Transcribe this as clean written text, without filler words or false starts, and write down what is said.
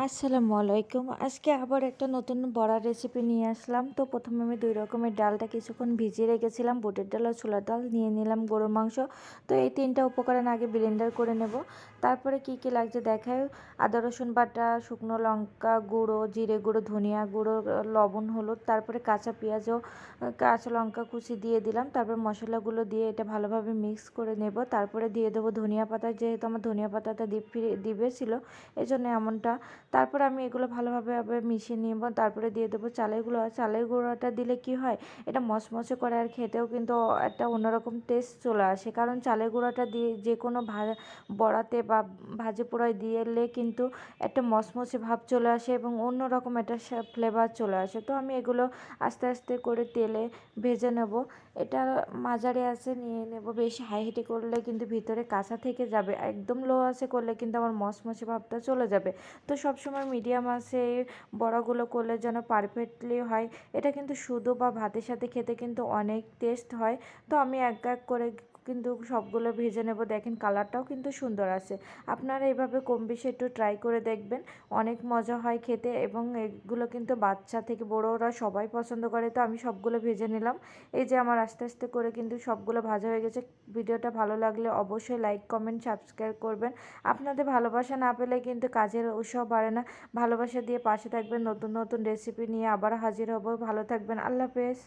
আসসালামু আলাইকুম। আজকে আবার একটা নতুন বড়ার রেসিপি নিয়ে আসলাম। তো প্রথমে আমি ২ রকমের ডালটা কিছুক্ষণ ভিজিয়ে রেখেছিলাম। বুটের ডাল আর ছোলার ডাল। নিয়ে নিলাম গরুর মাংস। তো এই ৩ টা উপকরণ আগে ব্লেন্ডার করে নেব। তারপরে কি, কি লাগছে দেখাই। আদা রসুন বাটা, শুকনো লঙ্কা গুঁড়ো, জিরে গুঁড়ো, ধনিয়া গুঁড়ো, লবণ, হলুদ, তারপরে কাঁচা পেঁয়াজ ও কাঁচা লঙ্কা কুচি দিয়ে দিলাম। তারপর মশলাগুলো দিয়ে এটা ভালোভাবে মিক্স করে নেব। তারপরে দিয়ে দেবো ধনিয়া পাতা, যেহেতু আমার ধনিয়া পাতাটা দিবে ছিল, এজন্য এমনটা। তারপর আমি এগুলো ভালোভাবে মিশিয়ে নিব। তারপরে দিয়ে দেবো চালের গুঁড়ো। আর চালের গুঁড়োটা দিলে কি হয়, এটা মচমচে করে আর খেতেও কিন্তু একটা অন্যরকম টেস্ট চলে আসে। কারণ চালের গুঁড়োটা দিয়ে যে কোনো বড়াতে বা ভাজি পোড়ায় দিলে কিন্তু একটা মচমচে ভাব চলে আসে এবং অন্যরকম একটা ফ্লেভার চলে আসে। তো আমি এগুলো আস্তে আস্তে করে তেলে ভেজে নেব। এটা মাঝারি আঁচে নিয়ে নেব। বেশি হাই হিটে করলে কিন্তু ভিতরে কাঁচা থেকে যাবে। একদম লো আঁচে করলে কিন্তু আমার মচমচে ভাবটা চলে যাবে। তো সবসময় মিডিয়াম আঁচে বড়াগুলো করলে যেন পারফেক্টলি হয়। এটা কিন্তু শুধু বা ভাতের সাথে খেতে কিন্তু অনেক টেস্ট হয়। তো আমি এক এক করে কিন্তু সবগুলো ভেজে নেব। দেখেন কালারটাও কিন্তু সুন্দর আসে। আপনারা এভাবে কম বেশি একটু ট্রাই করে দেখবেন, অনেক মজা হয় খেতে এবং এগুলো কিন্তু বাচ্চা থেকে বড়রা সবাই পছন্দ করে। তো আমি সবগুলো ভেজে নিলাম। এই যে আমার আস্তে আস্তে করে কিন্তু সবগুলো ভাজা হয়ে গেছে। ভিডিওটা ভালো লাগলে অবশ্যই লাইক কমেন্ট সাবস্ক্রাইব করবেন। আপনাদের ভালোবাসা না পেলে কিন্তু কাজের উৎসাহ বাড়ে না। ভালোবাসা দিয়ে পাশে থাকবেন। নতুন নতুন রেসিপি নিয়ে আবার হাজির হব। ভালো থাকবেন। আল্লাহ হাফেজ।